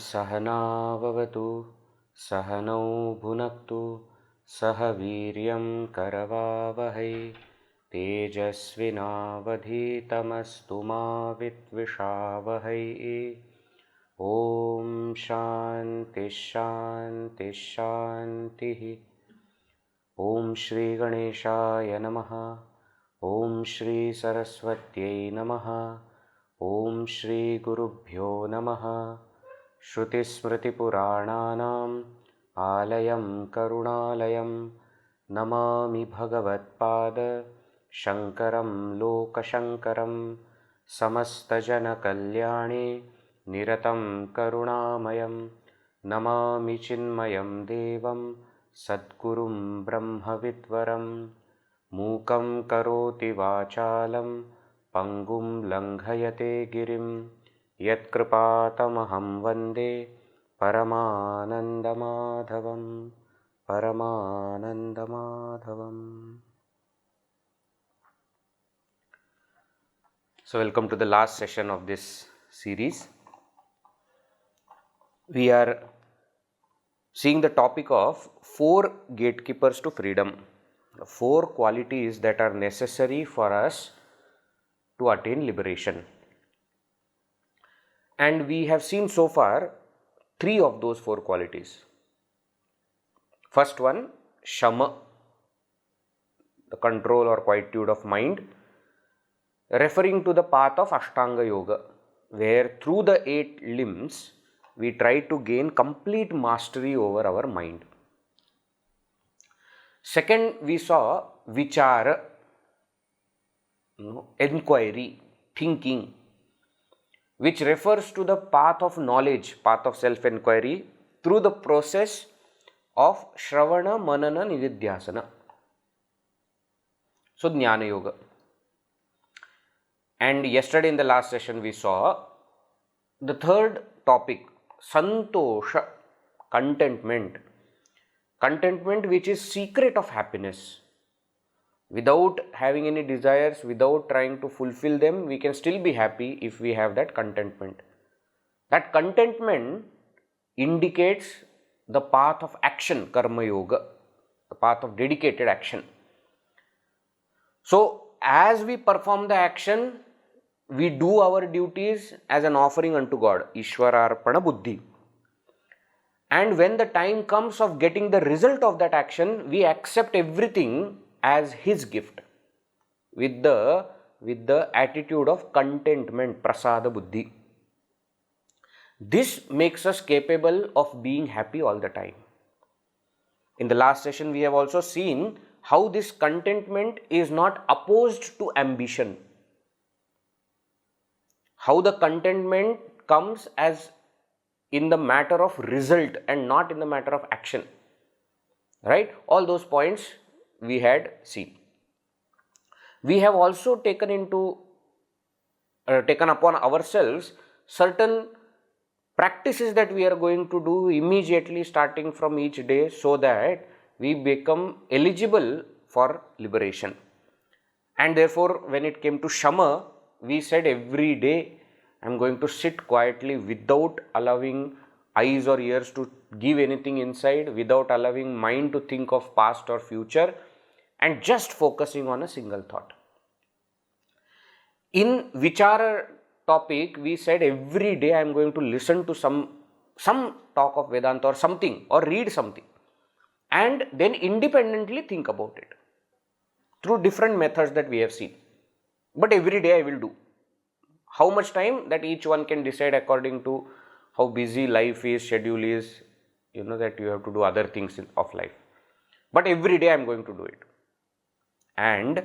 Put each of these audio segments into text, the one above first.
सहना भवतु सहनौ भुनक्तु सह वीर्यं करवावहै तेजस्विनावधीतमस्तु मा विद्विषावहै। ॐ शान्ति शान्ति शान्तिः। ॐ श्री गणेशाय नमः। ॐ श्री सरस्वत्यै नमः। ॐ श्री गुरुभ्यो नमः। श्रुतिस्मृतिपुराणानाम् आलयं करुणालयं नमामि भगवत्पाद शङ्करं लोकशङ्करं समस्तजनकल्याणे निरतं करुणामयं नमामि चिन्मयं देवं सद्गुरुं ब्रह्मविद्वरं मूकं करोति वाचालं पङ्गुं लङ्घयते गिरिं यत्कृपातमहं वन्दे परमानन्दमाधवं परमानन्दमाधवम्। So welcome to the last session of this series. We are seeing the topic of four gatekeepers to freedom, the four qualities that are necessary for us to attain liberation. And we have seen so far three of those four qualities. First one, Shama, the control or quietude of mind, referring to the path of Ashtanga Yoga, where through the 8 limbs we try to gain complete mastery over our mind. Second, we saw Vichara, enquiry, thinking, which refers to the path of knowledge, path of self-enquiry through the process of Shravana, Manana, Nididhyasana. So, Jnana Yoga. And yesterday in the last session we saw the third topic, Santosha, contentment. Contentment, which is secret of happiness. Without having any desires, without trying to fulfill them, we can still be happy if we have that contentment. That contentment indicates the path of action, karma yoga, the path of dedicated action. So, as we perform the action, we do our duties as an offering unto God, Ishwararpana Buddhi. And when the time comes of getting the result of that action, we accept everything as His gift with the attitude of contentment, prasada buddhi. This makes us capable of being happy all the time. In the last session, we have also seen how this contentment is not opposed to ambition. How the contentment comes as in the matter of result and not in the matter of action. Right? All those points we had seen. We have also taken upon ourselves certain practices that we are going to do immediately starting from each day so that we become eligible for liberation. And therefore, when it came to Shama, we said every day I am going to sit quietly without allowing eyes or ears to give anything inside, without allowing mind to think of past or future, and just focusing on a single thought. In Vichara topic, we said every day I am going to listen to some talk of Vedanta or something, or read something, and then independently think about it through different methods that we have seen. But every day I will do. How much time, that each one can decide according to how busy life is, schedule is, that you have to do other things of life. But every day I am going to do it. And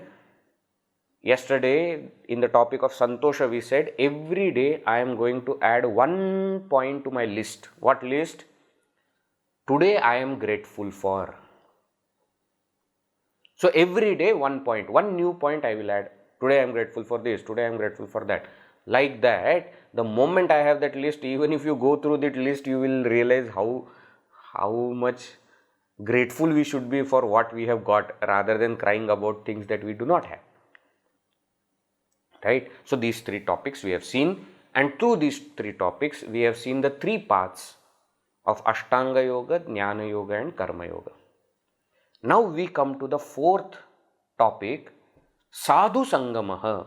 yesterday in the topic of Santosha, we said every day I am going to add one point to my list. What list? Today I am grateful for. So every day one point, one new point I will add. Today I am grateful for this, today I am grateful for that. Like that, the moment I have that list, even if you go through that list, you will realize how much grateful we should be for what we have got, rather than crying about things that we do not have. Right? So these three topics we have seen, and through these three topics we have seen the three paths of Ashtanga Yoga, Jnana Yoga and Karma Yoga. Now we come to the fourth topic, Sadhu Sangama.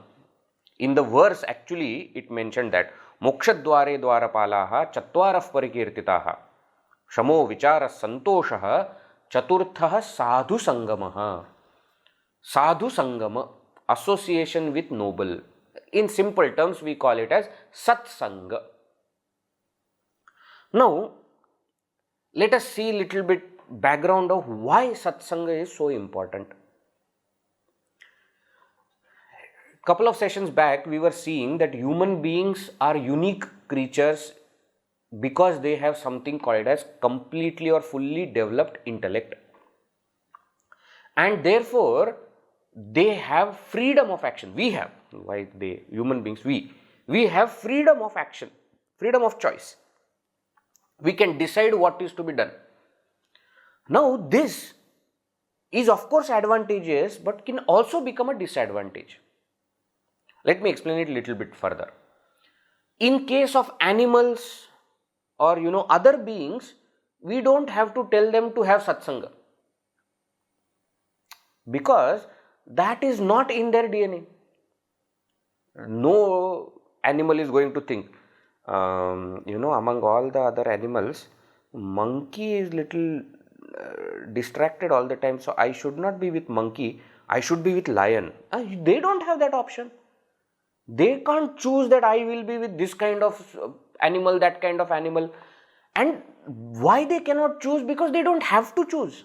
In the verse actually it mentioned that Mokshadware Dwarapalaha Chatvarah Parikirtitaha Shamo Vichara Santosha Chaturtha Sadhu Sangama. Sadhu Sangama, association with noble. In simple terms we call it as Satsanga. Now let us see little bit background of why Satsanga is so important. Couple of sessions back we were seeing that human beings are unique creatures because they have something called as completely or fully developed intellect, and therefore they have freedom of action. We have, why they, human beings, we have freedom of action, freedom of choice. We can decide what is to be done. Now this is of course advantageous, but can also become a disadvantage. Let me explain it a little bit further. In case of animals or other beings, we don't have to tell them to have satsanga, because that is not in their DNA. No animal is going to think, among all the other animals, monkey is little distracted all the time, so I should not be with monkey, I should be with lion. They don't have that option. They can't choose that I will be with this kind of animal, that kind of animal. And why they cannot choose? Because they don't have to choose.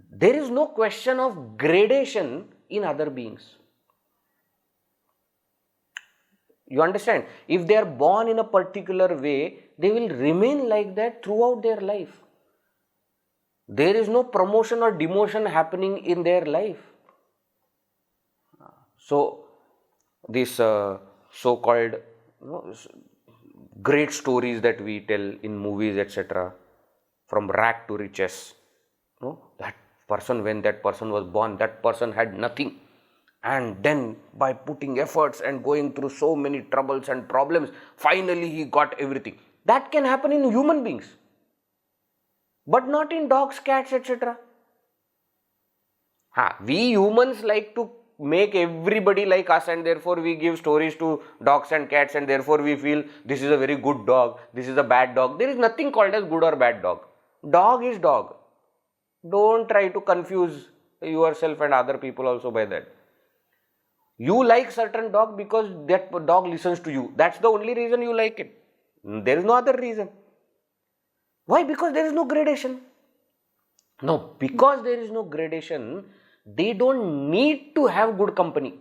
There is no question of gradation in other beings. You understand? If they are born in a particular way, they will remain like that throughout their life. There is no promotion or demotion happening in their life. So, these so-called great stories that we tell in movies, etc., from rag to riches, that person, when that person was born, that person had nothing, and then by putting efforts and going through so many troubles and problems, finally he got everything. That can happen in human beings, but not in dogs, cats, etc. We humans like to make everybody like us, and therefore we give stories to dogs and cats, and therefore we feel this is a very good dog, this is a bad dog. There is nothing called as good or bad dog. Dog is dog. Don't try to confuse yourself and other people also by that. You like certain dog because that dog listens to you. That's the only reason you like it. There is no other reason. Why? Because there is no gradation. No, because there is no gradation, they don't need to have good company.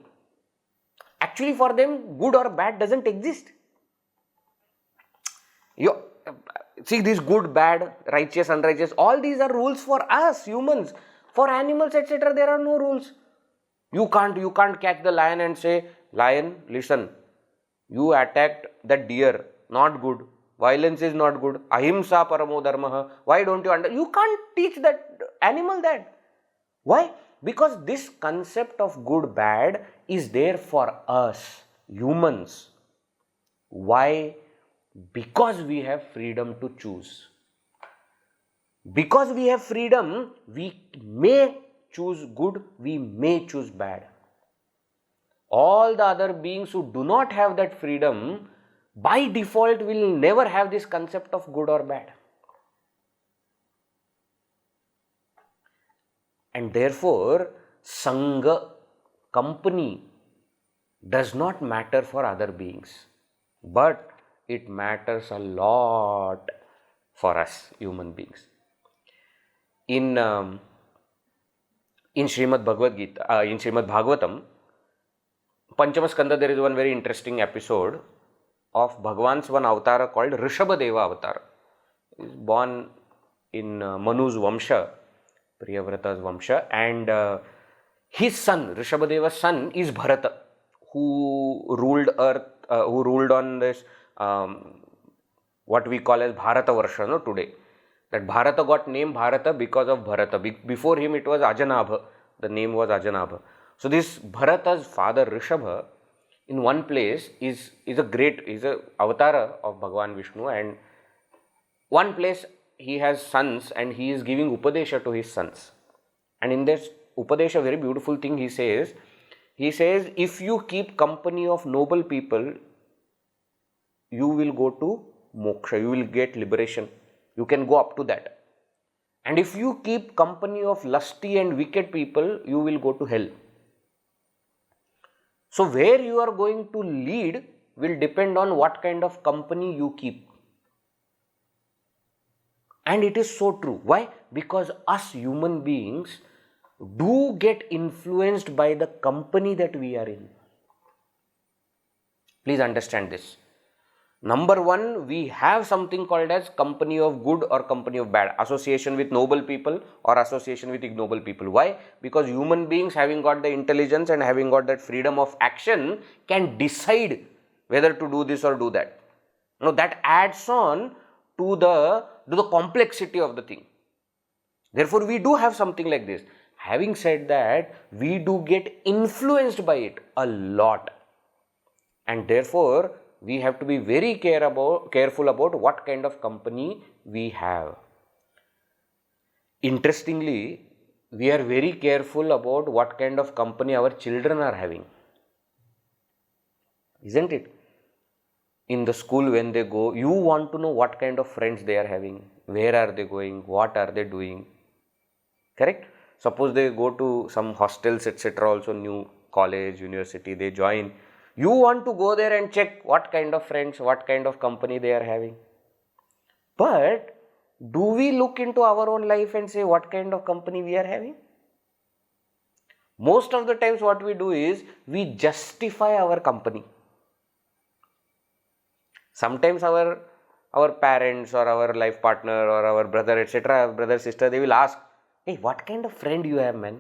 Actually, for them, good or bad doesn't exist. See, these good, bad, righteous, unrighteous, all these are rules for us humans. For animals, etc., there are no rules. You can't catch the lion and say, lion, listen, you attacked that deer, not good. Violence is not good. Ahimsa paramo dharmaha. Why don't you understand? You can't teach that animal that. Why? Because this concept of good, bad is there for us, humans. Why? Because we have freedom to choose. Because we have freedom, we may choose good, we may choose bad. All the other beings who do not have that freedom, by default will never have this concept of good or bad. And therefore, Sangha, company, does not matter for other beings, but it matters a lot for us human beings. In Srimad Bhagavad Gita, in Srimad Bhagavatam, Panchama Skanda, there is one very interesting episode of Bhagwan's one avatar called Rishabhadeva avatar. He is born in Manu's Vamsha, Priyavrata's Vamsha, and his son, Rishabhadeva's son, is Bharata, who ruled earth, who ruled on this, what we call as Bharata Varsha, no, today. That Bharata got named Bharata because of Bharata. Before him it was Ajanabha, the name was Ajanabha. So this Bharata's father Rishabha, in one place is a avatar of Bhagavan Vishnu, and one place he has sons and he is giving Upadesha to his sons. And in this Upadesha, very beautiful thing he says, if you keep company of noble people, you will go to moksha, you will get liberation. You can go up to that. And if you keep company of lusty and wicked people, you will go to hell. So where you are going to lead will depend on what kind of company you keep. And it is so true. Why? Because us human beings do get influenced by the company that we are in. Please understand this. Number one, we have something called as company of good or company of bad, association with noble people or association with ignoble people. Why? Because human beings, having got the intelligence and having got that freedom of action, can decide whether to do this or do that. Now that adds on to the complexity of the thing. Therefore, we do have something like this. Having said that, we do get influenced by it a lot, and therefore we have to be very careful about what kind of company we have. Interestingly, we are very careful about what kind of company our children are having. Isn't it? In the school when they go, you want to know what kind of friends they are having, where are they going, what are they doing. Correct? Suppose they go to some hostels, etc., also new college, university, they join. You want to go there and check what kind of friends, what kind of company they are having. But do we look into our own life and say what kind of company we are having? Most of the times what we do is we justify our company. Sometimes our parents or our life partner or our brother, etc., brother, sister, they will ask, hey, what kind of friend you have, man?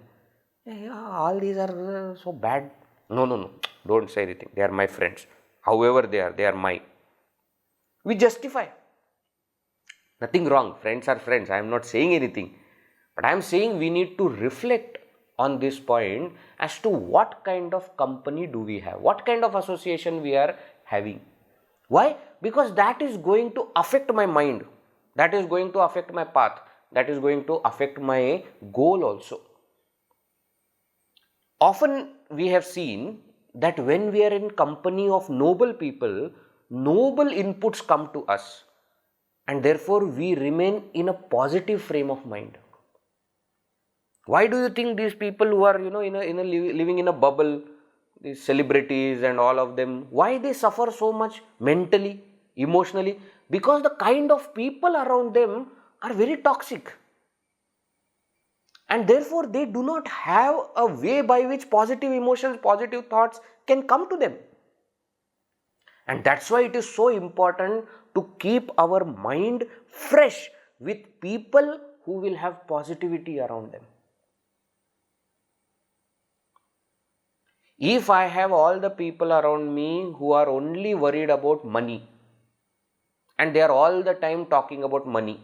All these are so bad. No, don't say anything. They are my friends. However they are mine. We justify. Nothing wrong. Friends are friends. I am not saying anything. But I am saying we need to reflect on this point as to what kind of company do we have, what kind of association we are having. Why? Because that is going to affect my mind, that is going to affect my path, that is going to affect my goal also. Often we have seen that when we are in company of noble people, noble inputs come to us, and therefore we remain in a positive frame of mind. Why do you think these people who are living in a bubble, these celebrities and all of them, why they suffer so much mentally, emotionally? Because the kind of people around them are very toxic, and therefore they do not have a way by which positive emotions, positive thoughts can come to them. And that's why it is so important to keep our mind fresh with people who will have positivity around them. If I have all the people around me who are only worried about money, and they are all the time talking about money,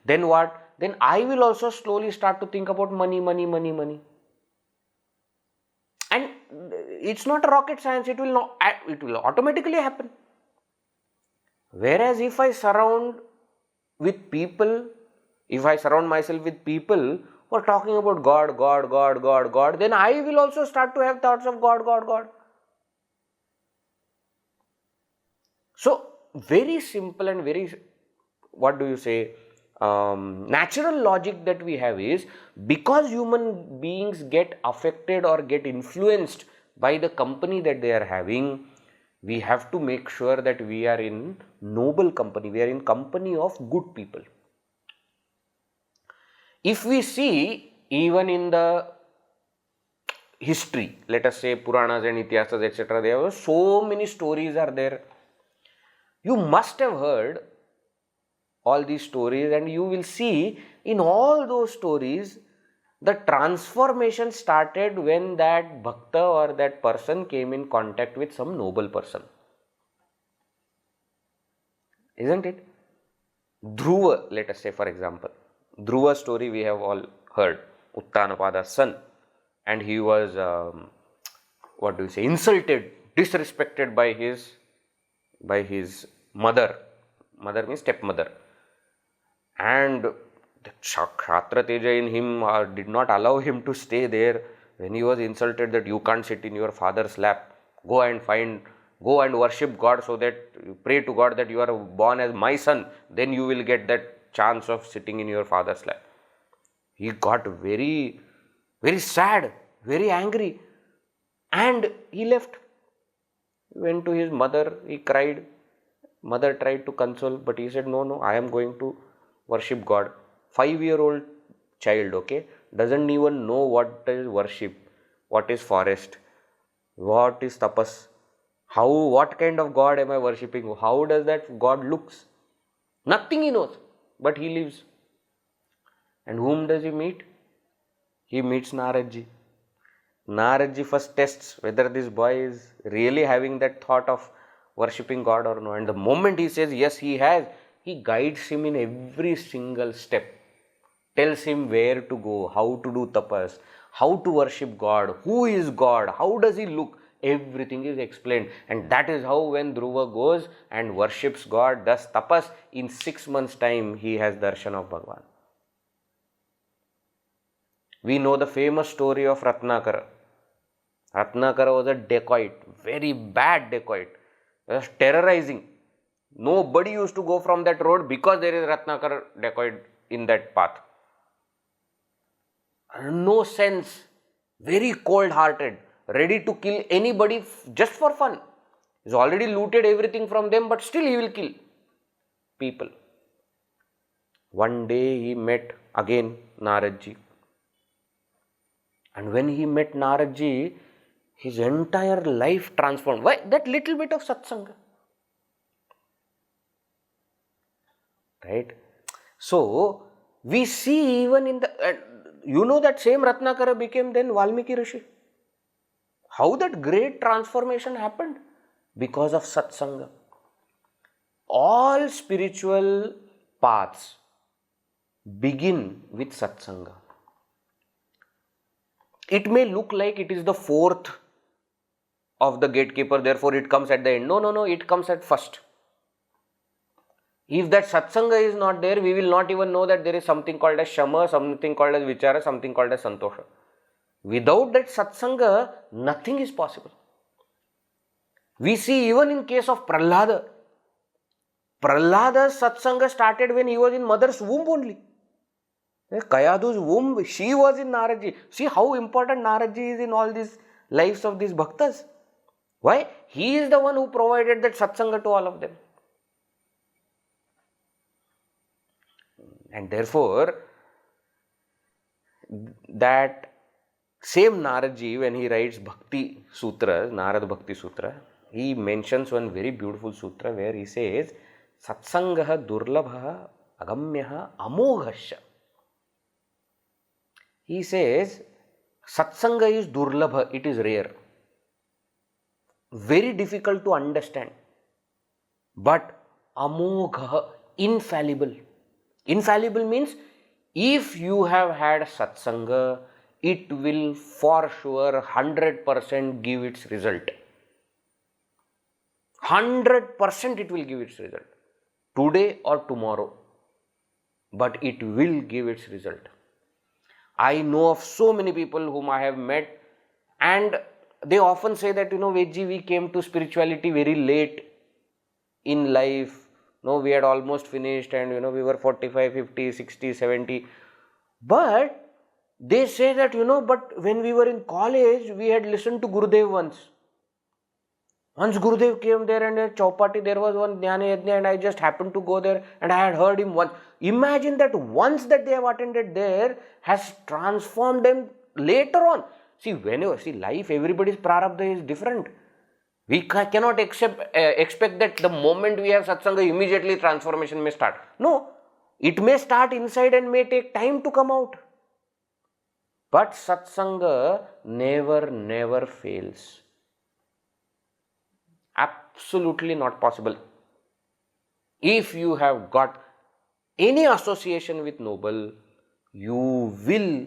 then what? Then I will also slowly start to think about money. And it's not a rocket science, it will automatically happen. Whereas if I surround myself with people who are talking about God, then I will also start to have thoughts of God. So very simple and very, natural logic that we have is, because human beings get affected or get influenced by the company that they are having, We have to make sure that we are in noble company, we are in company of good people. If we see even in the history, let us say Puranas and Itihasas, etc., there are so many stories are there. You must have heard all these stories, and you will see in all those stories the transformation started when that bhakta or that person came in contact with some noble person. Isn't it? Dhruva, let us say for example, Dhruva story we have all heard, Uttanapada's son, and he was insulted, disrespected by his mother means stepmother, and the Kshatriya Teja in him did not allow him to stay there. When he was insulted that you can't sit in your father's lap, go and worship God, so that you pray to God that you are born as my son, then you will get that chance of sitting in your father's lap. He got very, very sad, very angry, and he left. He went to his mother, he cried. Mother tried to console, but he said, no, I am going to worship God. 5-year-old child, okay, doesn't even know what is worship, what is forest, what is tapas, what kind of God am I worshipping, how does that God looks, nothing he knows, but he lives. And whom does he meet? He meets Naradji. Naradji first tests whether this boy is really having that thought of worshipping God or no, and the moment he says yes he has, he guides him in every single step, tells him where to go, how to do tapas, how to worship God, who is God, how does he look, everything is explained. And that is how when Dhruva goes and worships God, does tapas, in 6 months time he has darshan of Bhagavan. We know the famous story of Ratnakara. Ratnakara was a dacoit, very bad dacoit. He was terrorizing. Nobody used to go from that road because there is Ratnakara dacoit in that path. No sense, very cold-hearted, ready to kill anybody just for fun. He's already looted everything from them, but still he will kill people. One day he met again Naradji. And when he met Naradji, his entire life transformed. Why? That little bit of satsanga. Right? So, we see even in the, that same Ratnakara became then Valmiki Rishi. How that great transformation happened? Because of satsanga. All spiritual paths begin with satsanga. It may look like it is the fourth of the gatekeeper, therefore it comes at the end. No, it comes at first. If that satsanga is not there, we will not even know that there is something called as Shama, something called as Vichara, something called as Santosha. Without that satsanga, nothing is possible. We see even in case of Prahlada. Prahlada's satsanga started when he was in mother's womb only. Kayadu's womb, she was in Naradji. See how important Naradji is in all these lives of these bhaktas. Why? He is the one who provided that satsanga to all of them. And therefore, that same Naradji, when he writes Bhakti Sutras, Narad Bhakti Sutra, he mentions one very beautiful sutra where he says, Satsangaha durlabha agamyaha amoghasya. He says, Satsanga is durlabha, it is rare. Very difficult to understand. But amogha, infallible. Infallible means, if you have had satsanga, it will for sure 100% give its result. 100% it will give its result. Today or tomorrow. But it will give its result. I know of so many people whom I have met, and they often say that, Vedji, we came to spirituality very late in life. We had almost finished and, we were 45, 50, 60, 70. But they say that, but when we were in college, we had listened to Gurudev once. Once Gurudev came there and at Chowpatty there was one Jnana Yajna and I just happened to go there and I had heard him once. Imagine that once that they have attended there has transformed them later on. See, life, everybody's prarabdha is different. We cannot expect that the moment we have satsanga, immediately transformation may start. No, it may start inside and may take time to come out. But satsanga never fails. Absolutely not possible. If you have got any association with noble, you will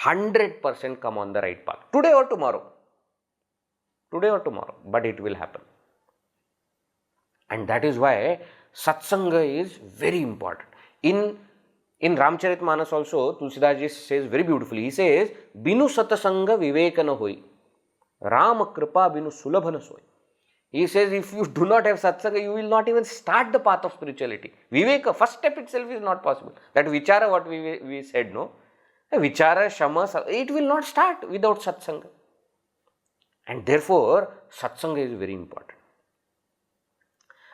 100% come on the right path. Today or tomorrow, but it will happen. And that is why satsanga is very important. In Ramcharitmanas also, Tulsidas says very beautifully, he says, Binu satsanga vivekana hoi, Ram kripa binu sulabhana soi. He says, if you do not have satsanga, you will not even start the path of spirituality. Viveka, first step itself is not possible. That vichara, what we said, no? Vichara, Shama, it will not start without satsanga. And therefore, satsanga is very important.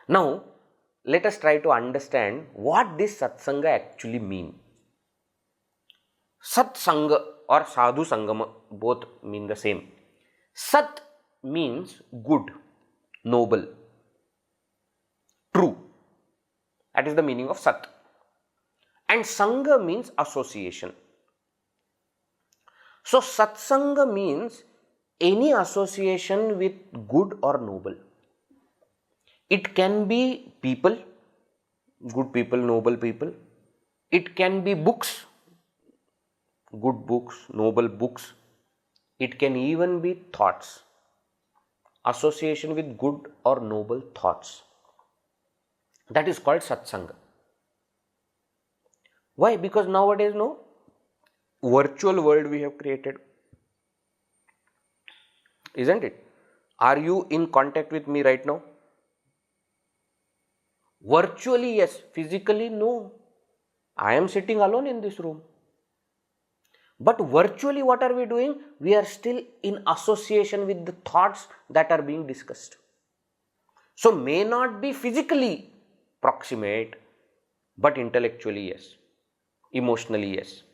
Now, let us try to understand what this satsanga actually means. Satsanga or Sadhu Sangama, both mean the same. Sat means good, noble, true. That is the meaning of Sat. And Sangha means association. So, Satsanga means any association with good or noble. It can be people, good people, noble people. It can be books, good books, noble books. It can even be thoughts. Association with good or noble thoughts. That is called satsanga. Why? Because nowadays, no, virtual world we have created. Isn't it? Are you in contact with me right now? Virtually, yes. Physically, no. I am sitting alone in this room. But virtually, what are we doing? We are still in association with the thoughts that are being discussed. So, may not be physically proximate, but intellectually, yes. Emotionally, yes.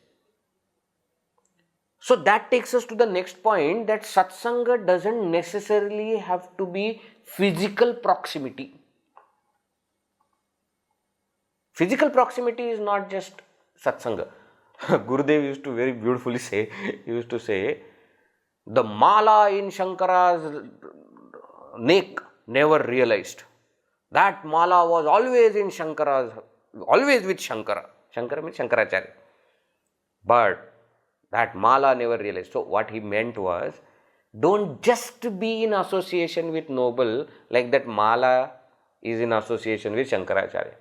So, that takes us to the next point, that satsanga doesn't necessarily have to be physical proximity. Physical proximity is not just satsanga. Gurudev used to very beautifully say, he used to say, the mala in Shankara's neck never realized. That mala was always in Shankara's, always with Shankara. Shankara means Shankaracharya. But that mala never realized. So what he meant was, don't just be in association with noble like that mala is in association with Shankaracharya.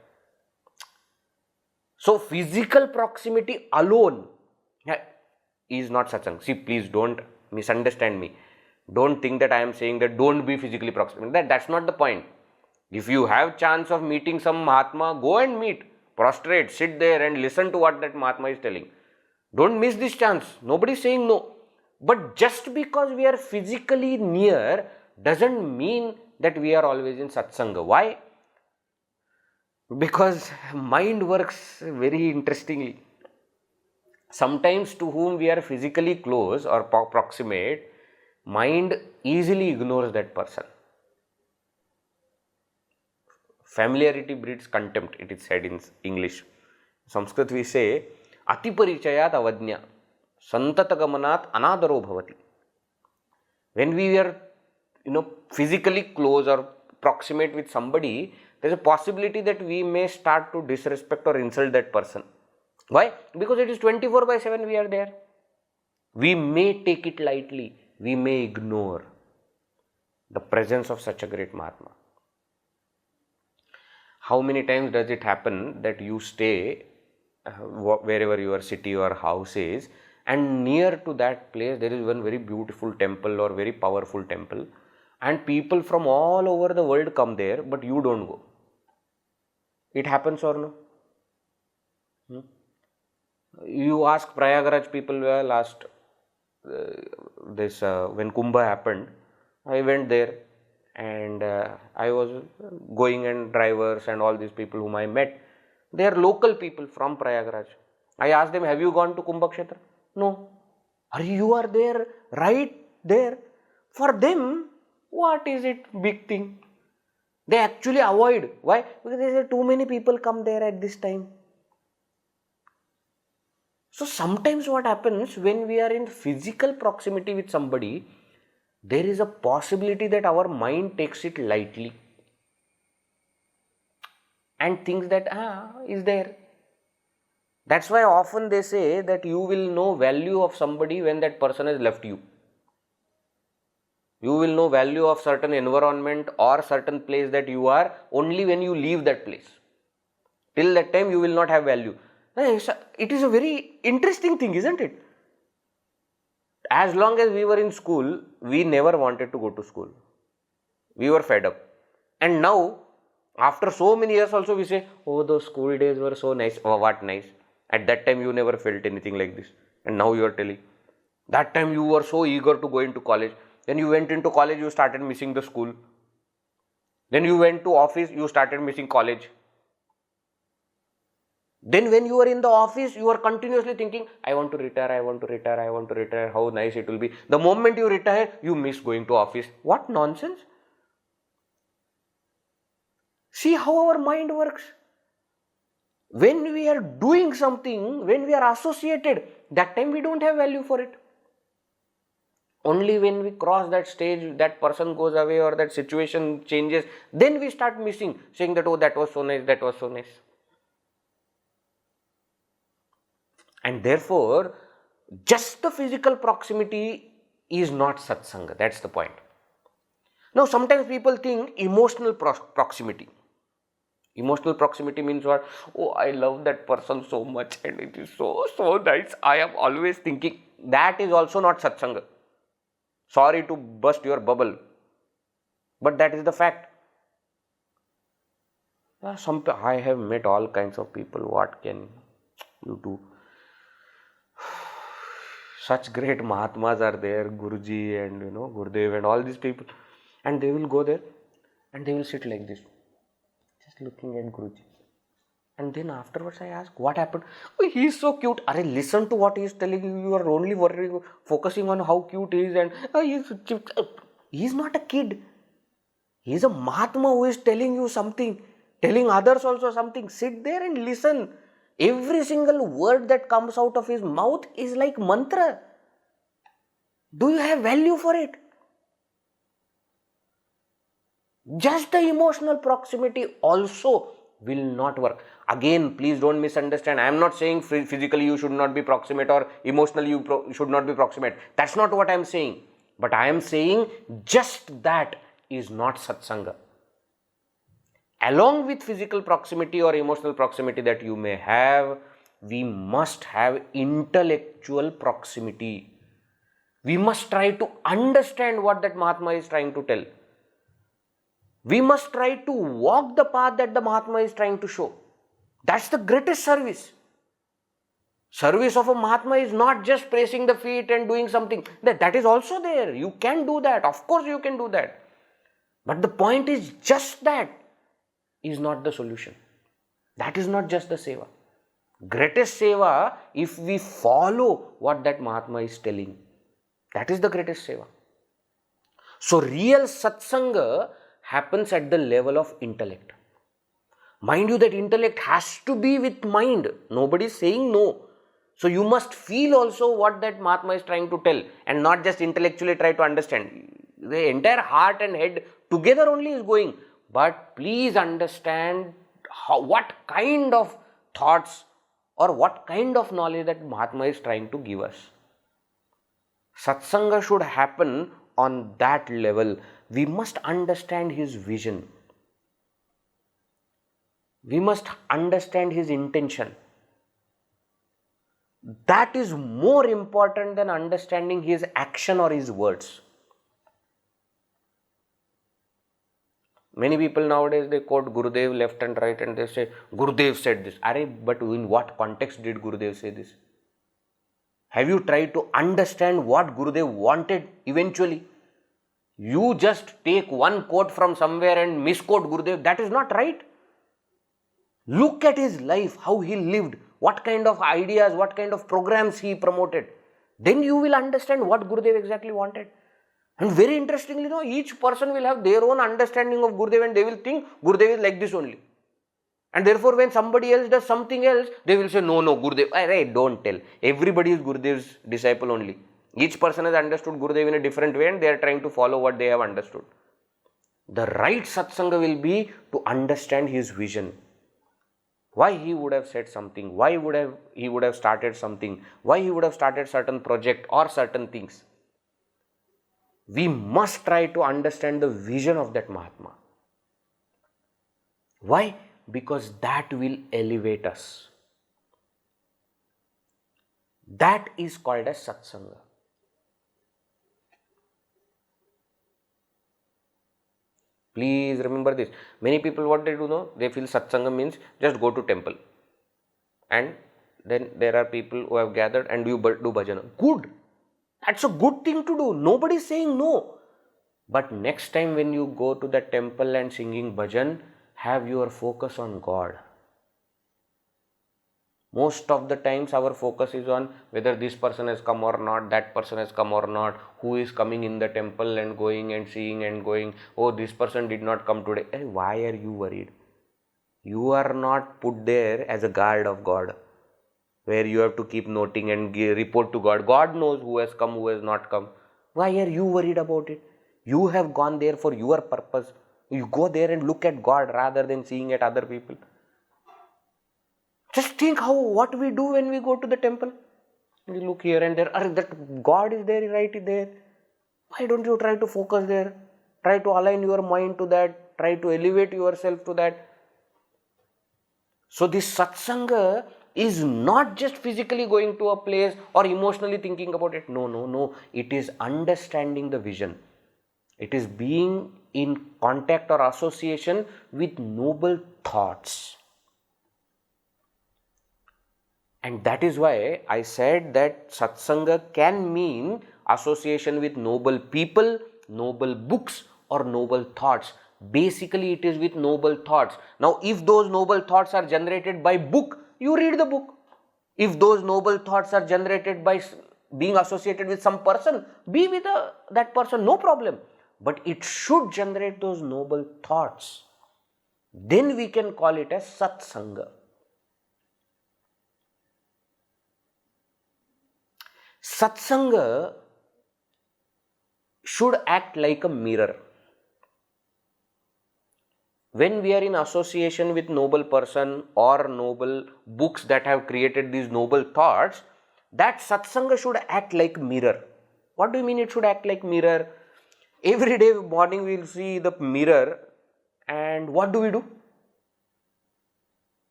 So physical proximity alone is not satsanga. See, please don't misunderstand me. Don't think that I am saying that don't be physically proximate. That's not the point. If you have chance of meeting some Mahatma, go and meet. Prostrate, sit there and listen to what that Mahatma is telling. Don't miss this chance. Nobody is saying no. But just because we are physically near doesn't mean that we are always in satsanga. Why? Because mind works very interestingly. Sometimes to whom we are physically close or proximate, mind easily ignores that person. Familiarity breeds contempt, it is said in English. Sanskrit we say, Atiparichayat avadnya, santatagamanaat anadaro bhavati. When we are, physically close or proximate with somebody, there is a possibility that we may start to disrespect or insult that person. Why? Because it is 24/7 we are there. We may take it lightly. We may ignore the presence of such a great Mahatma. How many times does it happen that you stay wherever your city or house is, and near to that place there is one very beautiful temple or very powerful temple, and people from all over the world come there, but you don't go. It happens or no? You ask Prayagraj people, last when Kumbha happened, I went there. and I was going, and drivers and all these people whom I met, they are local people from Prayagraj. I asked them, have you gone to Kumbh Kshetra? No. You are there, right there. For them, what is it big thing? They actually avoid. Why? Because there are too many people come there at this time. So sometimes what happens when we are in physical proximity with somebody, there is a possibility that our mind takes it lightly and thinks that is there. That's why often they say that you will know value of somebody when that person has left you. You will know value of certain environment or certain place that you are only when you leave that place. Till that time you will not have value. It is a very interesting thing, isn't it? As long as we were in school, we never wanted to go to school. We were fed up. And now, after so many years also, we say, oh, those school days were so nice. Oh, what nice. At that time, you never felt anything like this. And now you are telling. That time you were so eager to go into college. Then you went into college, you started missing the school. Then you went to office, you started missing college. Then when you are in the office, you are continuously thinking, I want to retire, I want to retire, I want to retire, how nice it will be. The moment you retire, you miss going to office. What nonsense? See how our mind works. When we are doing something, when we are associated, that time we don't have value for it. Only when we cross that stage, that person goes away or that situation changes, then we start missing, saying that, oh, that was so nice, that was so nice. And therefore, just the physical proximity is not satsanga. That's the point. Now, sometimes people think emotional proximity. Emotional proximity means what? Oh, I love that person so much and it is so nice. I am always thinking. That is also not satsanga. Sorry to burst your bubble, but that is the fact. I have met all kinds of people. What can you do? Such great Mahatmas are there, Guruji and Gurudev and all these people, and they will go there and they will sit like this, just looking at Guruji. And then afterwards I ask, what happened? Oh, he is so cute. Listen to what he is telling you. You are only focusing on how cute he is, and he is not a kid. He is a Mahatma who is telling you something, telling others also something. Sit there and listen. Every single word that comes out of his mouth is like mantra. Do you have value for it? Just the emotional proximity also will not work. Again, please don't misunderstand. I am not saying physically you should not be proximate or emotionally you should not be proximate. That's not what I am saying. But I am saying just that is not satsanga. Along with physical proximity or emotional proximity that you may have, we must have intellectual proximity. We must try to understand what that Mahatma is trying to tell. We must try to walk the path that the Mahatma is trying to show. That's the greatest service. Service of a Mahatma is not just pressing the feet and doing something. That is also there. You can do that. Of course you can do that. But the point is just that is not the solution. That is not just the seva. Greatest seva, if we follow what that Mahatma is telling, that is the greatest seva. So real satsanga happens at the level of intellect. Mind you, that intellect has to be with mind. Nobody is saying no. So you must feel also what that Mahatma is trying to tell and not just intellectually try to understand. The entire heart and head together only is going. But please understand what kind of thoughts or what kind of knowledge that Mahatma is trying to give us. Satsanga should happen on that level. We must understand his vision. We must understand his intention. That is more important than understanding his action or his words. Many people nowadays, they quote Gurudev left and right and they say, Gurudev said this. But in what context did Gurudev say this? Have you tried to understand what Gurudev wanted eventually? You just take one quote from somewhere and misquote Gurudev. That is not right. Look at his life, how he lived, what kind of ideas, what kind of programs he promoted. Then you will understand what Gurudev exactly wanted. And very interestingly, each person will have their own understanding of Gurudev and they will think Gurudev is like this only. And therefore, when somebody else does something else, they will say, no, Gurudev, hey, don't tell. Everybody is Gurudev's disciple only. Each person has understood Gurudev in a different way and they are trying to follow what they have understood. The right satsanga will be to understand his vision. Why he would have said something, why he would have started something, why he would have started certain project or certain things. We must try to understand the vision of that Mahatma. Why? Because that will elevate us. That is called as satsanga. Please remember this. Many people, what they do, they feel satsanga means just go to temple. And then there are people who have gathered and you do bhajana. Good. That's a good thing to do. Nobody is saying no. But next time when you go to the temple and singing bhajan, have your focus on God. Most of the times our focus is on whether this person has come or not, that person has come or not, who is coming in the temple and going and seeing and going, oh, this person did not come today. Hey, why are you worried? You are not put there as a guard of God, where you have to keep noting and report to God. God knows who has come, who has not come. Why are you worried about it? You have gone there for your purpose. You go there and look at God rather than seeing at other people. Just think what we do when we go to the temple. We look here and there. That God is there, right there. Why don't you try to focus there? Try to align your mind to that. Try to elevate yourself to that. So this satsanga is not just physically going to a place or emotionally thinking about it. No. It is understanding the vision. It is being in contact or association with noble thoughts. And that is why I said that satsanga can mean association with noble people, noble books or noble thoughts. Basically, it is with noble thoughts. Now, if those noble thoughts are generated by book, you read the book. If those noble thoughts are generated by being associated with some person, be with that person, no problem. But it should generate those noble thoughts. Then we can call it as satsanga. Satsanga should act like a mirror. When we are in association with noble person or noble books that have created these noble thoughts, that satsanga should act like mirror. What do you mean it should act like mirror? Every day morning we will see the mirror and what do?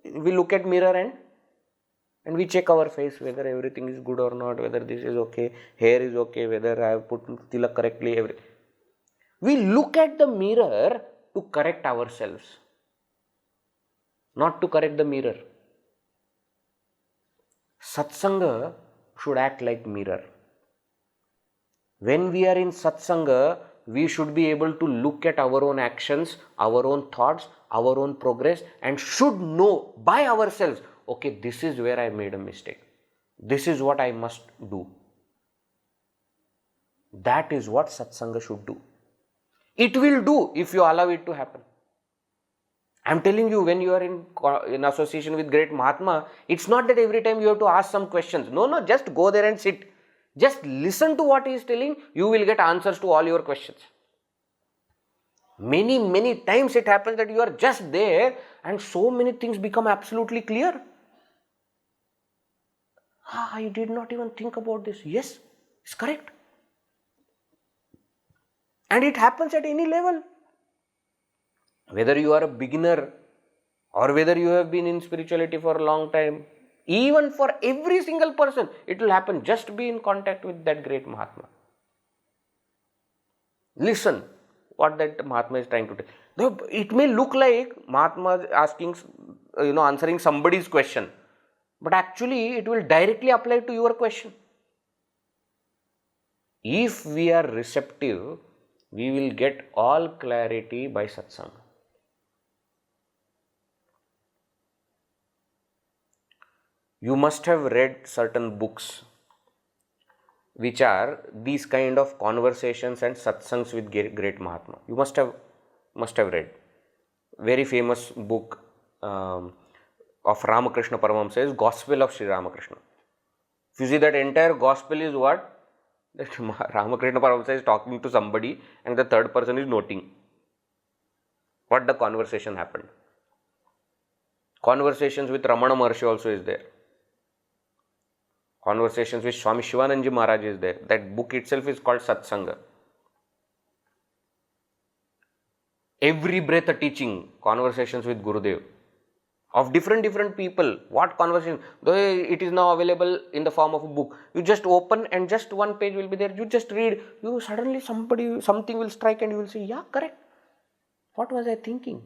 We look at mirror and we check our face whether everything is good or not, whether this is okay, hair is okay, whether I have put tilak correctly. We look at the mirror to correct ourselves, not to correct the mirror. Satsanga should act like mirror. When we are in satsanga, we should be able to look at our own actions, our own thoughts, our own progress and should know by ourselves, okay, this is where I made a mistake. This is what I must do. That is what satsanga should do. It will do if you allow it to happen. I am telling you, when you are in association with great Mahatma, it's not that every time you have to ask some questions. No, just go there and sit. Just listen to what he is telling, you will get answers to all your questions. Many times it happens that you are just there and so many things become absolutely clear. I did not even think about this. Yes, it's correct. And it happens at any level. Whether you are a beginner or whether you have been in spirituality for a long time, even for every single person, it will happen. Just be in contact with that great Mahatma. Listen what that Mahatma is trying to tell. It may look like Mahatma is asking, answering somebody's question, but actually it will directly apply to your question. if we are receptive, we will get all clarity by satsanga. You must have read certain books which are these kind of conversations and satsangs with great Mahatma. You must have read. Very famous book of Ramakrishna Paramahamsa is Gospel of Sri Ramakrishna. If you see, that entire gospel is what? That Ramakrishna Paramahamsa is talking to somebody and the third person is noting what the conversation happened. Conversations with Ramana Maharshi also is there. Conversations with Swami Shivananji Maharaj is there. That book itself is called Satsanga. Every breath a teaching, conversations with Gurudev of different people. What conversation? Though it is now available in the form of a book, you just open and just one page will be there. You just read. You suddenly something will strike and you will say, yeah, correct. What was I thinking?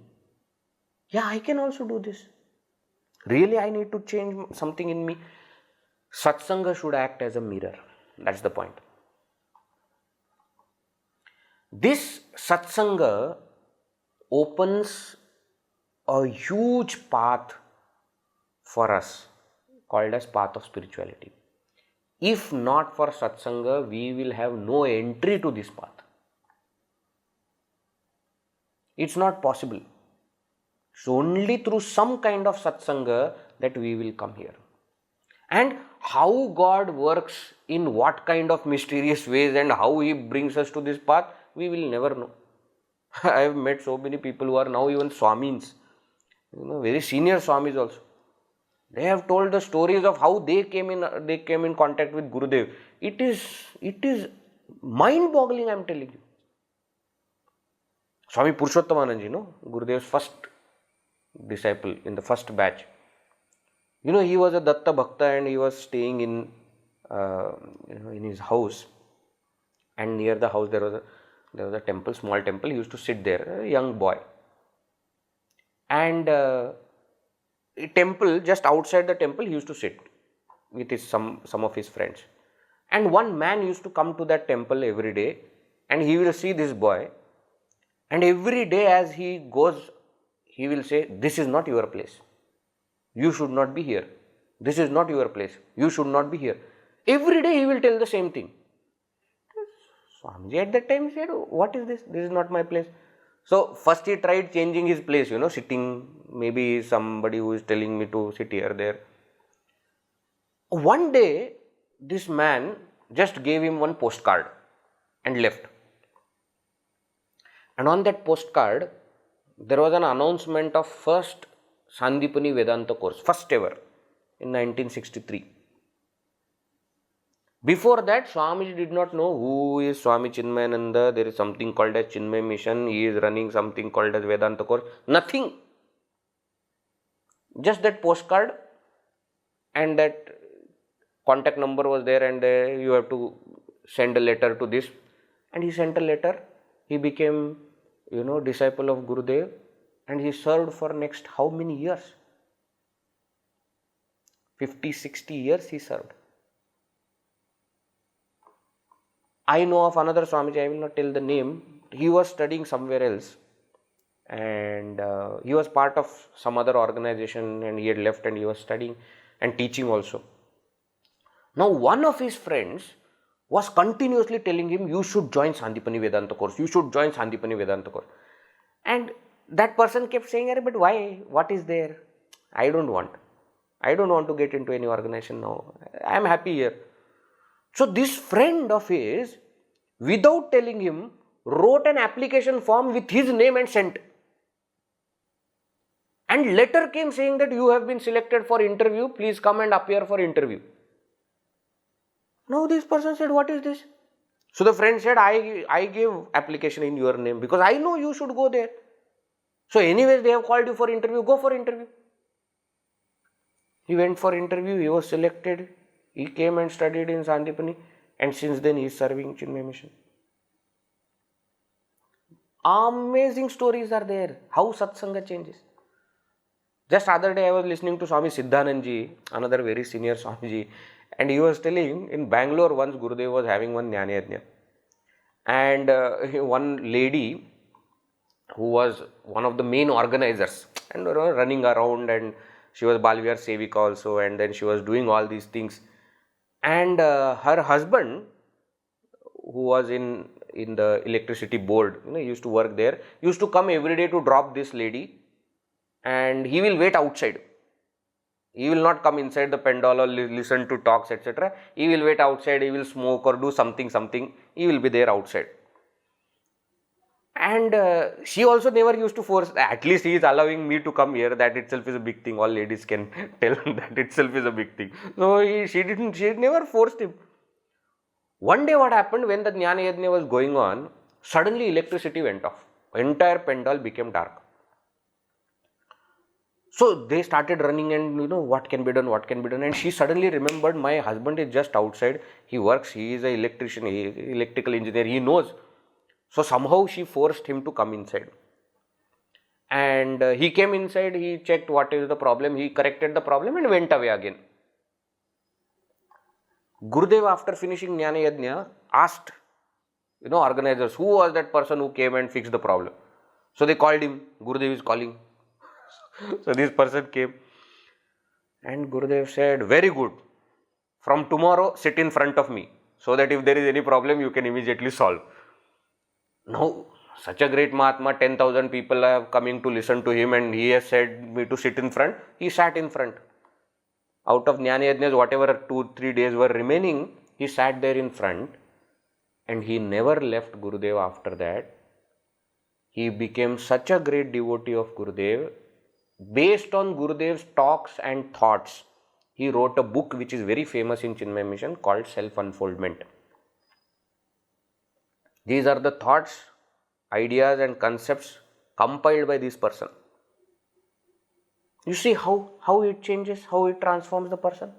Yeah, I can also do this. Really, I need to change something in me. Satsanga should act as a mirror. That's the point. This satsanga opens a huge path for us called as path of spirituality. If not for satsanga, we will have no entry to this path. It's not possible. It's only through some kind of satsanga that we will come here. And how God works in what kind of mysterious ways and how He brings us to this path, we will never know. I have met so many people who are now even Swamis, very senior Swamis also. They have told the stories of how they came in contact with Gurudev. It is mind-boggling, I am telling you. Swami Purushottomananji, Gurudev's first disciple in the first batch. He was a Datta Bhakta and he was staying in his house, and near the house there was a temple, small temple. He used to sit there, a young boy. And a temple, just outside the temple, he used to sit with some of his friends. And one man used to come to that temple every day, and he will see this boy, and every day as he goes, he will say, "This is not your place. You should not be here. This is not your place. You should not be here." Every day he will tell the same thing. Swamiji at that time said, "What is this? This is not my place." So first he tried changing his place, sitting, maybe somebody who is telling me to sit here, there. One day this man just gave him one postcard and left. And on that postcard there was an announcement of first Sandipani Vedanta course, first ever, in 1963. Before that, Swamiji did not know who is Swami Chinmayananda. There is something called as Chinmay Mission. He is running something called as Vedanta course. Nothing. Just that postcard, and that contact number was there, and you have to send a letter to this. And he sent a letter. He became, disciple of Gurudev, and he served for next how many years? 50, 60 years he served. I know of another Swamiji, I will not tell the name. He was studying somewhere else, and he was part of some other organization, and he had left and he was studying and teaching also. Now one of his friends was continuously telling him, "You should join Sandipani Vedanta course. You should join Sandipani Vedanta course." And that person kept saying, "But why? What is there? I don't want to get into any organization now. I am happy here." So this friend of his, without telling him, wrote an application form with his name and sent. And letter came saying that you have been selected for interview, please come and appear for interview. Now this person said, "What is this?" So the friend said, I gave application in your name because I know you should go there. So anyways, they have called you for interview, go for interview. He went for interview, he was selected, he came and studied in Sandipani, and since then he is serving Chinmay Mission. Amazing stories are there, how Satsanga changes. Just other day I was listening to Swami Siddhanandji, another very senior Swamiji, And he was telling, in Bangalore once Gurudev was having one Jnana Yajna, and one lady who was one of the main organizers and running around, and she was Balviyar Sevika also, and then she was doing all these things, and her husband, who was in the electricity board, he used to work there, used to come every day to drop this lady, and he will wait outside. He will not come inside the pendal or listen to talks, etc. He will wait outside, he will smoke or do something, he will be there outside. And she also never used to force, at least he is allowing me to come here, that itself is a big thing. All ladies can tell that itself is a big thing. So she never forced him. One day what happened, when the Jnana Yajna was going on, suddenly electricity went off. Entire pendal became dark. So they started running, and what can be done, and she suddenly remembered, my husband is just outside, he works, he is an electrician, he is an electrical engineer, he knows. So somehow she forced him to come inside, and he came inside, he checked what is the problem, he corrected the problem and went away again. Gurudev, after finishing Jnana Yajna, asked organizers, who was that person who came and fixed the problem. So they called him, Gurudev is calling. So this person came, and Gurudev said, very good, from tomorrow sit in front of me, so that if there is any problem you can immediately solve. Now such a great Mahatma, 10,000 people are coming to listen to him, and he has said me to sit in front. He sat in front. Out of Jnana Yajnas, whatever 2-3 days were remaining, he sat there in front, and he never left Gurudev after that. He became such a great devotee of Gurudev. Based on Gurudev's talks and thoughts, he wrote a book which is very famous in Chinmaya Mission called Self-Unfoldment. These are the thoughts, ideas and concepts compiled by this person. You see how it changes, how it transforms the person.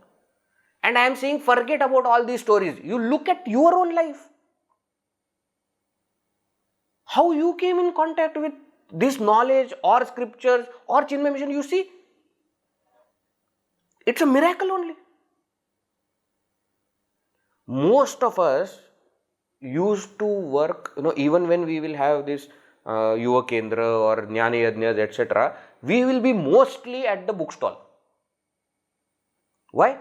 And I am saying, forget about all these stories. You look at your own life. How you came in contact with this knowledge or scriptures or Chinmaya Mission, you see, it's a miracle only. Most of us used to work, even when we will have this Yuva Kendra or Jnana Yajnas, etc., we will be mostly at the bookstall. Why?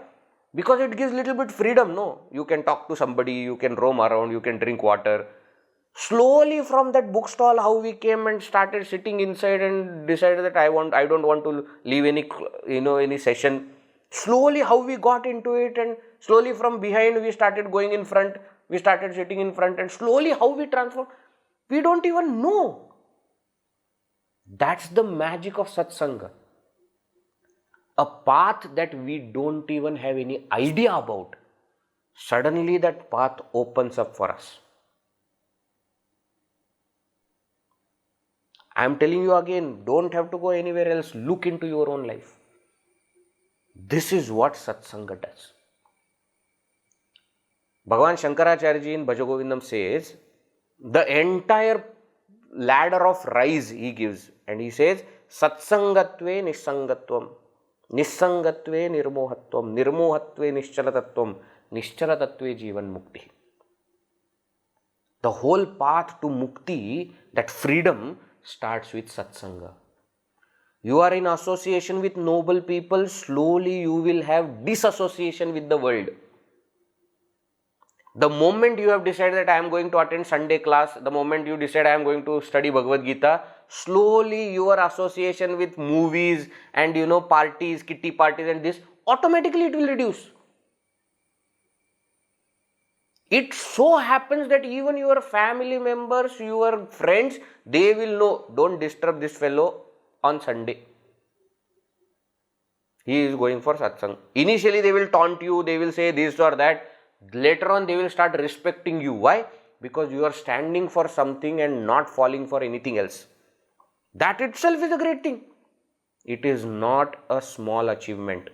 Because it gives little bit freedom, no? You can talk to somebody, you can roam around, you can drink water. Slowly from that bookstall, how we came and started sitting inside and decided that I don't want to leave any session. Slowly how we got into it, and slowly from behind we started going in front, we started sitting in front, and slowly how we transformed, we don't even know. That's the magic of Satsanga. A path that we don't even have any idea about, suddenly that path opens up for us. I am telling you again, don't have to go anywhere else, look into your own life. This is what Satsanga does. Bhagavan Shankaracharya ji in Bhajagovindam says, the entire ladder of rise he gives, and he says, Satsangatve Nissangatvam, Nissangatve Nirmohatvam, Nirmohatve Nischalatatvam, Nischalatatve Jivan Mukti. The whole path to Mukti, that freedom, starts with Satsanga. You are in association with noble people, slowly you will have disassociation with the world. The moment you have decided that I am going to attend Sunday class, the moment you decide I am going to study Bhagavad Gita, slowly your association with movies and parties, kitty parties and this, automatically it will reduce. It so happens that even your family members, your friends, they will know, don't disturb this fellow on Sunday. He is going for satsang. Initially they will taunt you, they will say this or that. Later on they will start respecting you. Why? Because you are standing for something and not falling for anything else. That itself is a great thing. It is not a small achievement.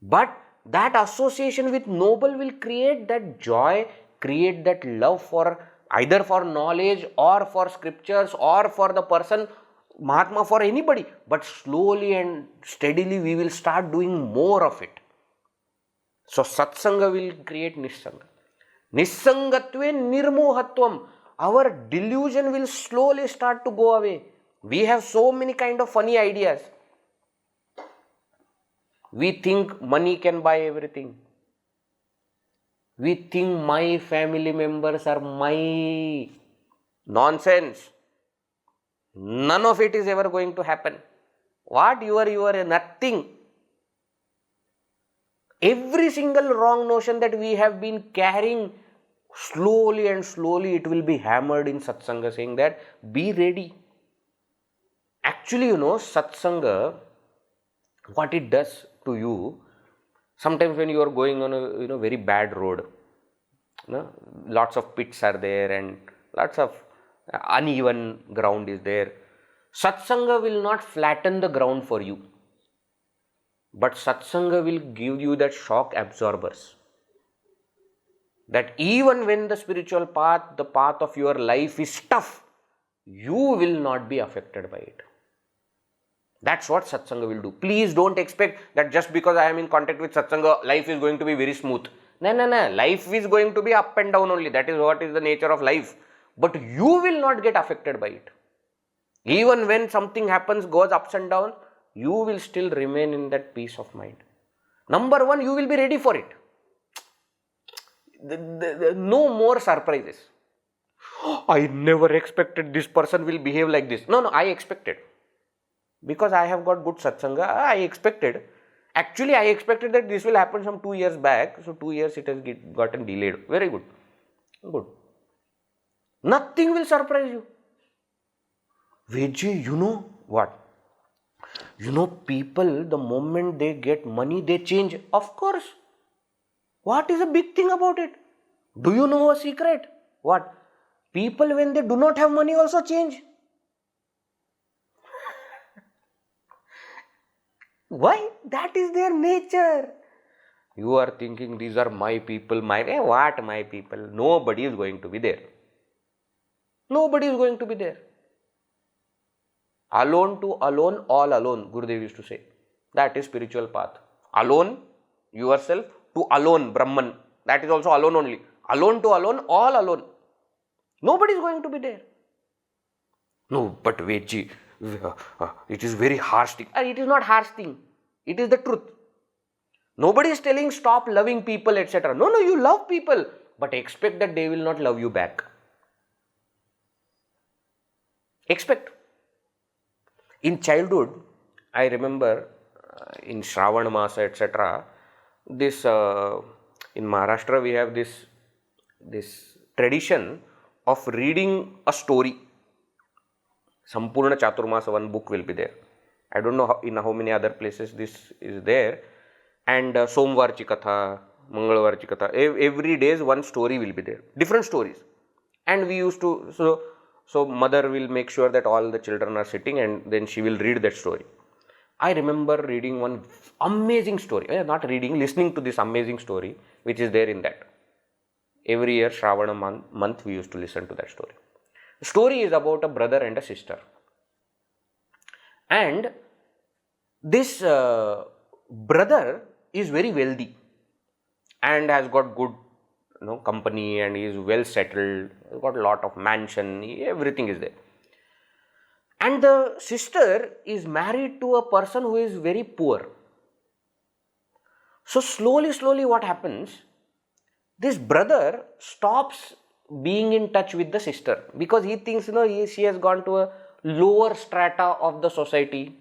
But that association with noble will create that joy, create that love for either for knowledge or for scriptures or for the person, Mahatma, for anybody. But slowly and steadily we will start doing more of it. So satsanga will create nissanga. Nissangatve nirmohatvam. Our delusion will slowly start to go away. We have so many kind of funny ideas. We think money can buy everything. We think my family members are my. Nonsense. None of it is ever going to happen. What? You are nothing. Every single wrong notion that we have been carrying, slowly and slowly it will be hammered in satsanga, saying that be ready. Actually, satsanga, what it does to you, sometimes when you are going on a very bad road, lots of pits are there and lots of uneven ground is there. Satsanga will not flatten the ground for you, but satsanga will give you that shock absorbers, that even when the spiritual path, the path of your life is tough, you will not be affected by it. That's what satsanga will do. Please don't expect that just because I am in contact with satsanga, life is going to be very smooth. No. Life is going to be up and down only. That is what is the nature of life. But you will not get affected by it. Even when something happens, goes ups and downs, you will still remain in that peace of mind. Number one, you will be ready for it. No more surprises. I never expected this person will behave like this. No, I expected. Because I have got good satsanga, I expected. Actually, I expected that this will happen some 2 years back. So 2 years it has gotten delayed. Very good. Good. Nothing will surprise you. Vedji, you know what? People, the moment they get money, they change. Of course. What is a big thing about it? Do you know a secret? What? People, when they do not have money, also change. Why? That is their nature. You are thinking these are my people, what my people? Nobody is going to be there. Nobody is going to be there. Alone to alone, all alone, Gurudev used to say. That is spiritual path. Alone, yourself, to alone, Brahman. That is also alone only. Alone to alone, all alone. Nobody is going to be there. No, but Vedji, it is very harsh thing. It is not harsh thing. It is the truth. Nobody is telling stop loving people, etc. No, you love people, but expect that they will not love you back. Expect. In childhood, I remember in Shravan Masa, etc. This in Maharashtra we have this tradition of reading a story. Sampurna Chaturmasa, one book will be there. I don't know in how many other places this is there. And Somvarchi Katha, Mangalvarchi Katha, every day one story will be there. Different stories. And we used to, so mother will make sure that all the children are sitting and then she will read that story. I remember reading one amazing story. Not reading, listening to this amazing story which is there in that. Every year, Shravana month, we used to listen to that story. The story is about a brother and a sister. And this brother is very wealthy and has got good company and is well settled, got a lot of mansion, everything is there. And the sister is married to a person who is very poor. So slowly what happens, this brother stops being in touch with the sister because he thinks she has gone to a lower strata of the society.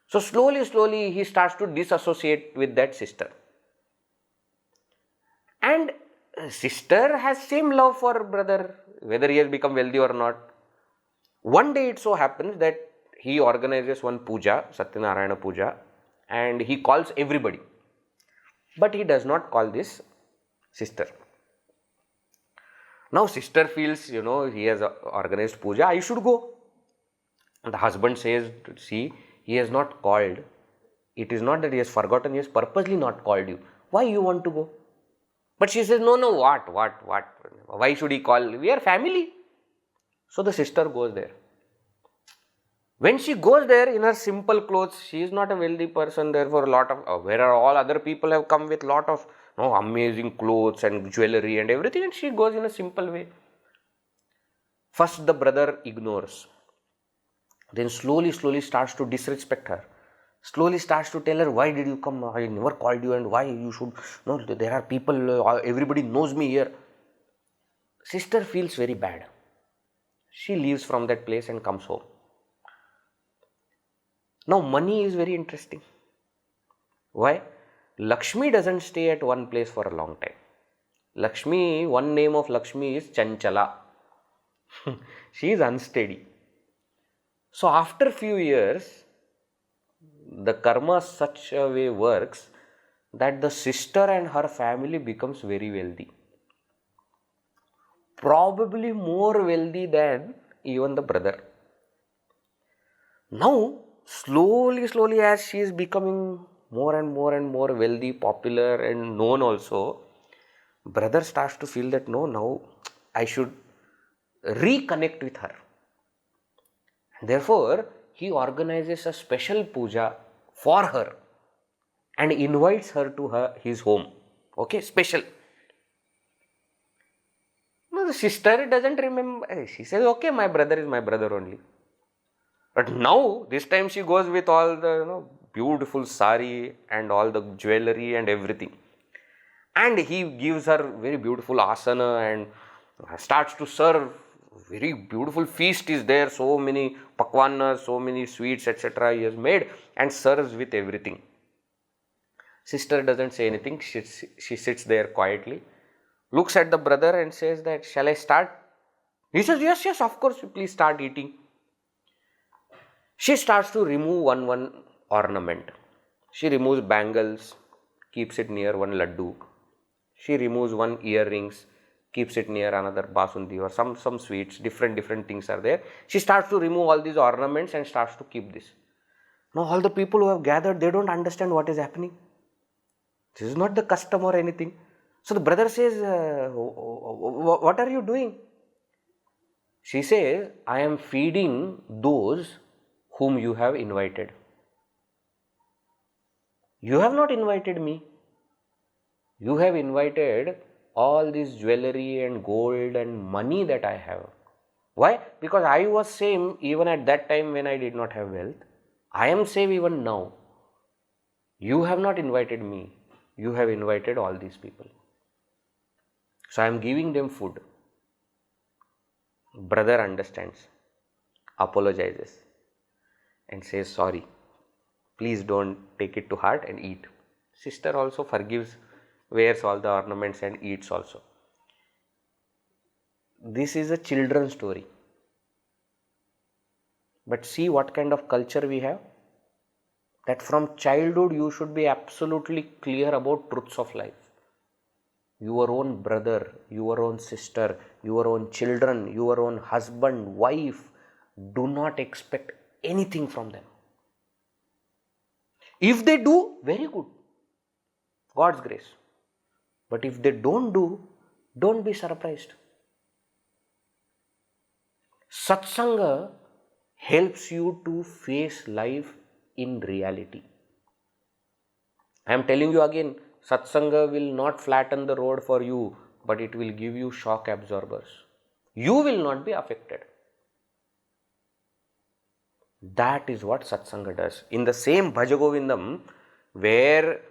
So slowly he starts to disassociate with that sister. And sister has same love for brother, whether he has become wealthy or not. One day it so happens that he organizes one puja, Satyanarayana puja, and he calls everybody. But he does not call this sister. Now sister feels, he has organized puja, I should go. And the husband says, see, he has not called. It is not that he has forgotten, he has purposely not called you. Why you want to go? But she says, no, what? Why should he call? We are family. So the sister goes there. When she goes there in her simple clothes, she is not a wealthy person, therefore a lot of, where all other people have come with lot of no, amazing clothes and jewelry and everything, and she goes in a simple way. First the brother ignores, then slowly starts to disrespect her, slowly starts to tell her, why did you come, I never called you, and why you should, no, there are people, everybody knows me here. Sister feels very bad. She leaves from that place and comes home. Now money is very interesting. Why? Lakshmi doesn't stay at one place for a long time. Lakshmi, one name of Lakshmi is Chanchala. She is unsteady. So after few years, the karma such a way works that the sister and her family becomes very wealthy. Probably more wealthy than even the brother. Now, slowly as she is becoming more and more wealthy, popular and known also, brother starts to feel that no, now I should reconnect with her. Therefore, he organizes a special puja for her and invites her to his home. Okay, special. No, the sister doesn't remember. She says, okay, my brother is my brother only. But now, this time she goes with all the beautiful sari and all the jewelry and everything. And he gives her very beautiful asana and starts to serve. Very beautiful feast is there. So many pakwanas, so many sweets, etc. he has made and serves with everything. Sister doesn't say anything. She sits there quietly, looks at the brother and says that, shall I start? He says, yes, of course, please start eating. She starts to remove one ornament. She removes bangles, keeps it near one laddu. She removes one earrings, keeps it near another basundi or some sweets, different things are there. She starts to remove all these ornaments and starts to keep this. Now all the people who have gathered, they don't understand what is happening. This is not the custom or anything. So the brother says, what are you doing? She says, I am feeding those whom you have invited. You have not invited me. You have invited all this jewelry and gold and money that I have. Why? Because I was same even at that time when I did not have wealth. I am same even now. You have not invited me. You have invited all these people. So I am giving them food. Brother understands, apologizes and says, sorry. Please don't take it to heart and eat. Sister also forgives, wears all the ornaments and eats also. This is a children's story. But see what kind of culture we have. That from childhood you should be absolutely clear about truths of life. Your own brother, your own sister, your own children, your own husband, wife, do not expect anything from them. If they do, very good. God's grace. But if they don't do, don't be surprised. Satsanga helps you to face life in reality. I am telling you again, Satsanga will not flatten the road for you, but it will give you shock absorbers. You will not be affected. That is what Satsanga does. In the same Bhajagovindam, where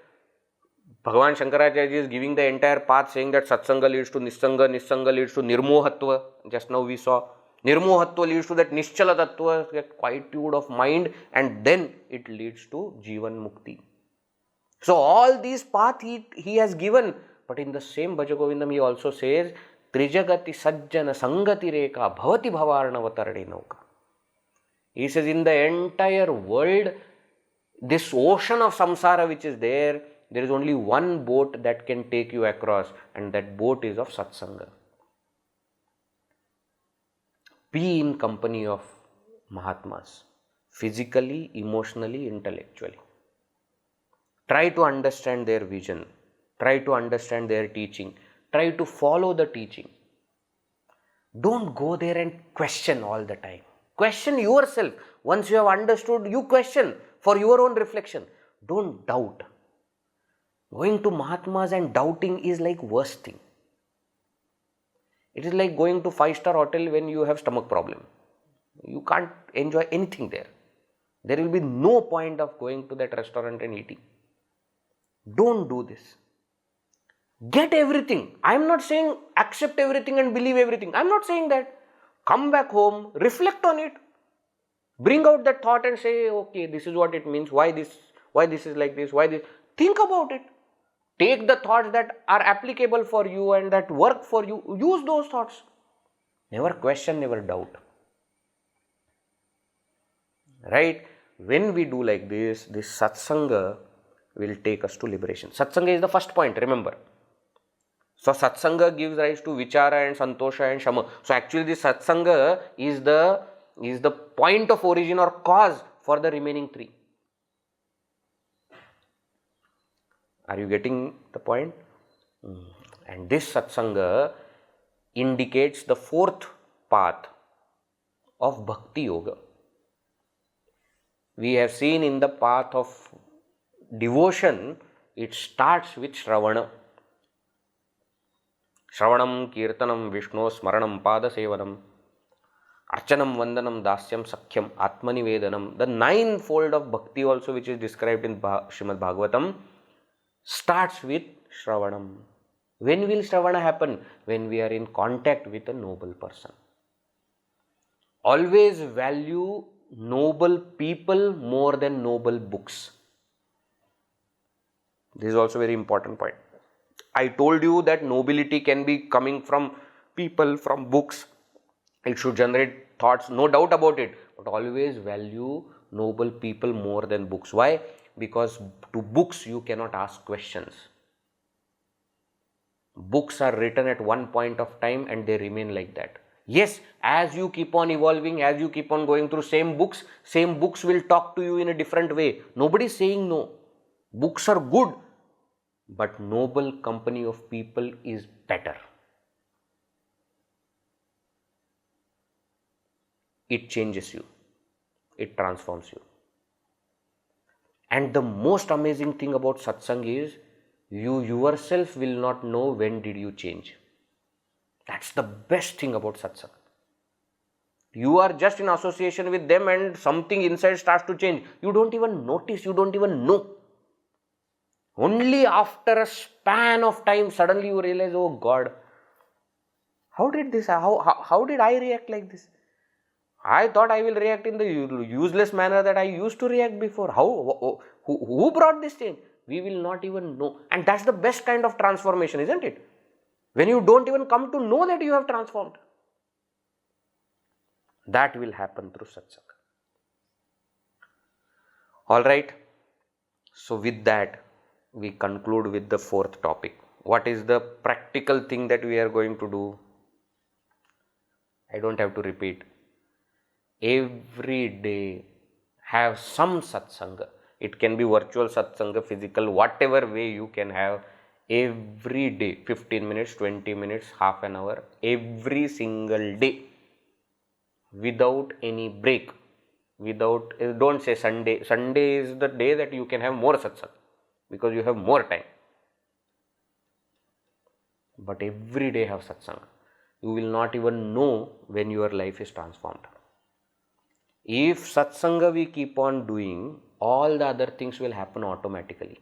Bhagavan Shankaracharya is giving the entire path saying that Satsanga leads to Nissanga, Nissanga leads to Nirmohatva. Just now we saw Nirmohatva leads to that Nischala Tattva, that quietude of mind, and then it leads to Jivan Mukti. So all these paths he has given, but in the same Bhajagovindam he also says Trijagati Sajjana Sangati Reka Bhavati Bhavarnavatarani Nauka. He says in the entire world, this ocean of samsara which is there is only one boat that can take you across, and that boat is of Satsanga. Be in company of Mahatmas, physically, emotionally, intellectually. Try to understand their vision. Try to understand their teaching. Try to follow the teaching. Don't go there and question all the time. Question yourself. Once you have understood, you question for your own reflection. Don't doubt. Going to Mahatmas and doubting is like worst thing. It is like going to 5-star hotel when you have stomach problem. You can't enjoy anything there. There will be no point of going to that restaurant and eating. Don't do this. Get everything. I am not saying accept everything and believe everything. I am not saying that. Come back home, reflect on it. Bring out that thought and say, okay, this is what it means. Why this is like this? Why this? Think about it. Take the thoughts that are applicable for you and that work for you. Use those thoughts. Never question, never doubt. Right? When we do like this Satsanga will take us to liberation. Satsanga is the first point, remember. So Satsanga gives rise to Vichara and Santosha and Shama. So actually this Satsanga is the point of origin or cause for the remaining three. Are you getting the point? And this Satsanga indicates the fourth path of Bhakti Yoga. We have seen in the path of devotion, it starts with Shravana. Shravanam, Kirtanam, Vishnu, Smaranam, Pada Sevanam, Archanam, Vandanam, Dasyam, Sakhyam, Atmanivedanam. The ninefold of Bhakti also, which is described in Srimad Bhagavatam, starts with Shravanam. When will Shravana happen? When we are in contact with a noble person. Always value noble people more than noble books. This is also a very important point. I told you that nobility can be coming from people, from books. It should generate thoughts, no doubt about it. But always value noble people more than books. Why? Because to books you cannot ask questions. Books are written at one point of time and they remain like that. Yes, as you keep on evolving, as you keep on going through same books will talk to you in a different way. Nobody is saying no. Books are good, but noble company of people is better. It changes you. It transforms you. And the most amazing thing about satsang is you yourself will not know when did you change. That's the best thing about satsang. You are just in association with them and something inside starts to change. You don't even notice, you don't even know. Only after a span of time, suddenly you realize, oh God, how did I react like this? I thought I will react in the useless manner that I used to react before. Who brought this change? We will not even know. And that's the best kind of transformation, isn't it? When you don't even come to know that you have transformed. That will happen through satsang. Alright. So with that, we conclude with the fourth topic. What is the practical thing that we are going to do? I don't have to repeat. Every day have some satsanga. It can be virtual satsanga, physical, whatever way you can have. Every day, 15 minutes, 20 minutes, half an hour, every single day, without any break. Don't say Sunday. Sunday is the day that you can have more satsang because you have more time. But every day have satsang. You will not even know when your life is transformed. If satsanga we keep on doing, all the other things will happen automatically.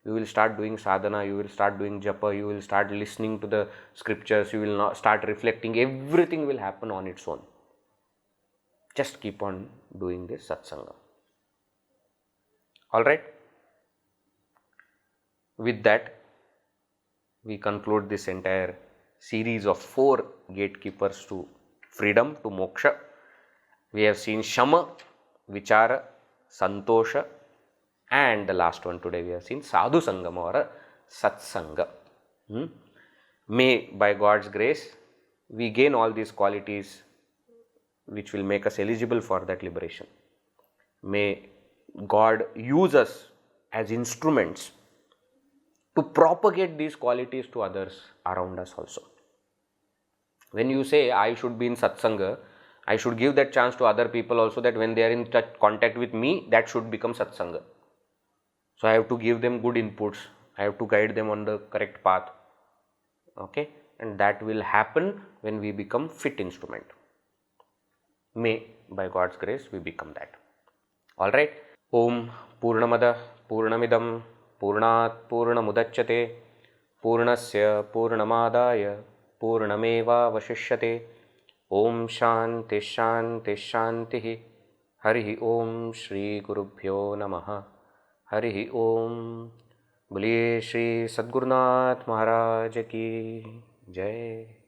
You will start doing sadhana, you will start doing japa, you will start listening to the scriptures, you will not start reflecting. Everything will happen on its own. Just keep on doing this satsanga. Alright? With that, we conclude this entire series of 4 gatekeepers to freedom, to moksha. We have seen Shama, Vichara, Santosha, and the last one today we have seen Sadhu Sangama or Satsanga. May by God's grace we gain all these qualities which will make us eligible for that liberation. May God use us as instruments to propagate these qualities to others around us also. When you say I should be in satsanga, I should give that chance to other people also, that when they are in contact with me, that should become satsanga. So I have to give them good inputs. I have to guide them on the correct path. Okay, and that will happen when we become fit instrument. May, by God's grace, we become that. All right. Om Purnamada Purnamidam Purnat Purnamudachyate Purnasya Purnamadaya Purnameva Vashishyate. Om Shanti Shanti Shanti. Harihi Om Shri Gurubhyo Namaha. Harihi Om. बोलिए श्री सद्गुरुनाथ महाराज की जय.